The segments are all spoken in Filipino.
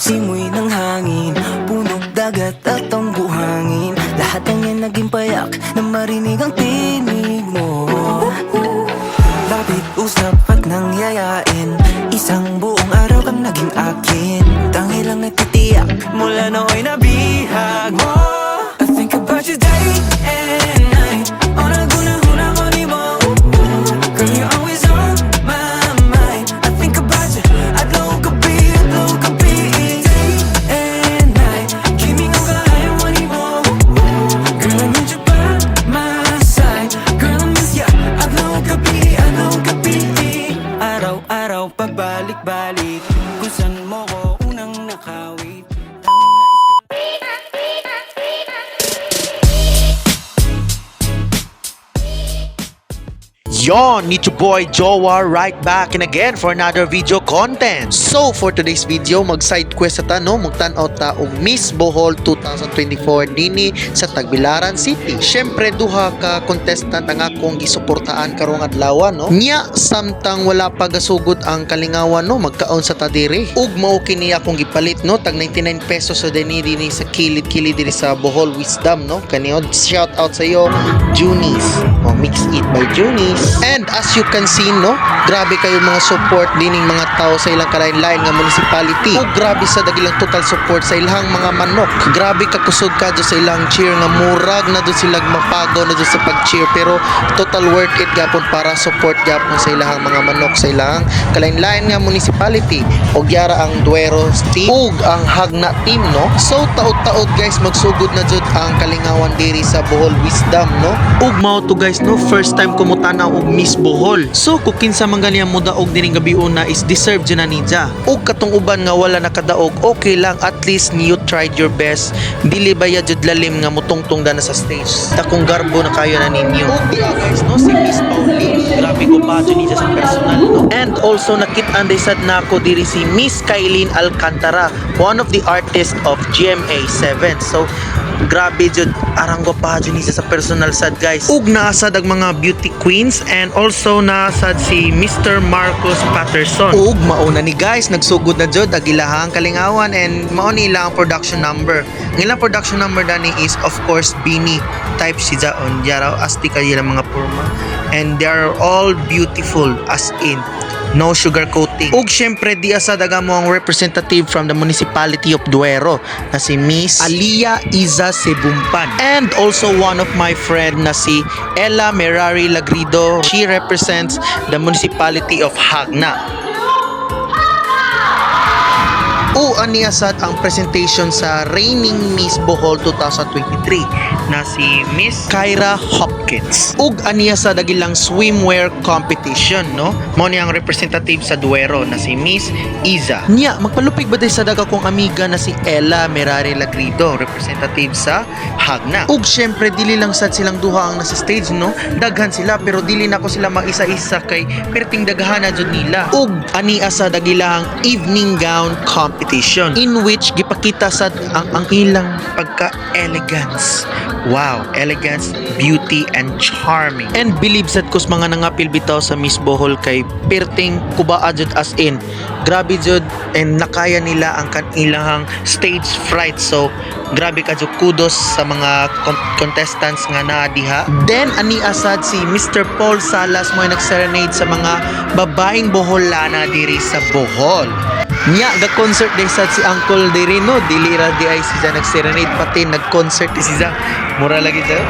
simoy ng hangin, punog dagat at ang buhangin. Lahat ng yan naging payak na marinig ang tinig mo. Lapit, usap at nangyayain, isang buong araw kang naging akin. Tangi lang nagtitiyak mula nooy nabihag mo. I think about you day and night, oras gunahuna ko ni mo. Girl, you're always on my mind. I think about you, adlaw gabi day and night. Kimi nga kaya mo ni mo. Girl, I need you by my side. Girl, I miss ya, adlaw gabi. Araw-araw pabalik-balik, kung saan mo ko unang nakawit. Yon, it's your boy Jowa right back and again for another video content. So for today's video, mag-side quest sa tano, magtanaw ta og Miss Bohol 2024 dini sa Tagbilaran City. Syempre duha ka contestant ang akong gisuportaan karong adlaw no. Nya samtang wala pa gasugod ang kalingawan no, magkaon sa tadiri. Ug mao kini akong gipalit no, tag 99 pesos sa dini sa kilid-kilid diri sa Bohol Wisdom no. Kaniod shout out sa iyo Junice. O Mix It by Junice. And as you can see no, grabe kayo mga support dining mga tao sa ilang kalain-lain nga municipality. Ug grabe sa dagilang total support sa ilang mga manok. Grabe ka kusog ka sa ilang cheer nga murag na do sila mapagaw na do sa pag-cheer, pero total worth it gapon para support gapon sa ilang mga manok sa ilang kalain-lain nga municipality. Og yara ang Duero team ug ang Hagna team no. So taod-taod guys magsugod na jud ang kalingawan diri sa Bohol Wisdom no. Ug mao to guys no, first time ko mo tanaw og Miss Bohol. So kung kinsa man ganiya mo daog dining gabi una is deserve dyan na ninja. Ug katong uban nga wala nakadaog, okay lang, at least you tried your best. Dili ba ya jud lalim nga mutungtong na sa stage. Takong garbo na kayo na ninyo. Ug guys no, si Miss Pauline, grabe ko pa dyan niya sa personal no. And also nakit-an sad na ako diri si Miss Kailin Alcantara, one of the artists of GMA7. So grabe jud, arang ko pa dyan niya sa personal sad guys. Ug naasad ang mga beauty queens and also naasad si Mr. Marcos Patterson. Ug mauna ni guys, nagsugod na jud agilahang kalingawan and mao ni ilang production number. Ang ilang production number dani is of course Bini type siya on yaraw asti kayo mga porma. And they are all beautiful as in no sugar coating. Ug syempre di asa daga mo ang representative from the municipality of Duero na si Miss Alia Iza Sebumpan. And also one of my friend na si Ella Merari Lagrido. She represents the municipality of Hagna. Aniasad ang presentation sa reigning Miss Bohol 2023 na si Miss Kyra Hopkins. Ug aniasad dagilang swimwear competition no. Mao ni ang representative sa Duero na si Miss Iza. Nya magpalupig ba day sa daga kong amiga na si Ella Merari Lagrido, representative sa Hagna. Ug syempre dili lang sad silang duha ang nasa stage no. Daghan sila pero dili na ko sila mag-isa-isa kay perting daghan na jud nila. Ug aniasa dagilang evening gown competition in which gipakita sad ang ilang pagka-elegance. Wow, elegance, beauty, and charming. And believe sad kus mga nangapil bitaw sa Miss Bohol kay perting kubaa jud as in. Grabe jud and nakaya nila ang kanilang stage fright. So grabe ka jud, kudos sa mga contestants nga naa diha. Then ani asad si Mr. Paul Salas mo nag-serenade sa mga babaeng Boholana diri sa Bohol. Nya ga-concert din sad si Uncle Derino, dili ra di ay siya nag-serenade, pati nag-concert di siya. Mura lagi siya.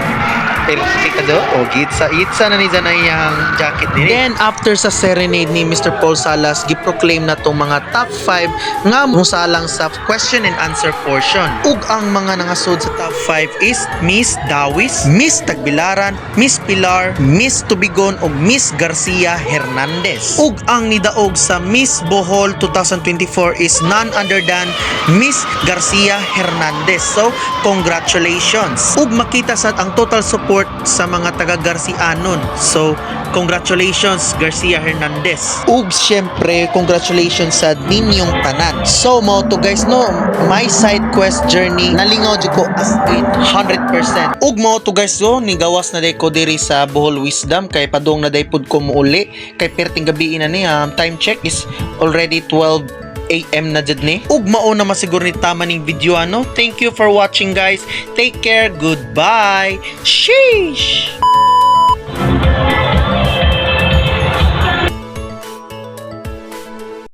Pero kita do, o gitsa na ni na iyang jacket din. Then after sa serenade ni Mr. Paul Salas, giproclaim na tong mga top 5 nga musalang sa question and answer portion. Ug ang mga nangasod sa top 5 is Miss Dawis, Miss Tagbilaran, Miss Pilar, Miss Tubigon ug Miss Garcia Hernandez. Ug ang nidaog sa Miss Bohol 2024 is none other than Miss Garcia Hernandez. So congratulations. Ug makita sad ang total support sa mga taga Garcianon. So congratulations Garcia Hernandez. Ug syempre congratulations sa ninyong tanan. So mo to guys no, my side quest journey nalingaw jud ko as in 100%. Ug mo to guys no, nigawas na day ko diri sa Bohol Wisdom kay padung na day pud ko muuli kay perting gabi na ni time check is already 12 AM na jud ni. Ug mao na masiguro ni tama ning video ano. Thank you for watching guys. Take care. Goodbye. Sheesh.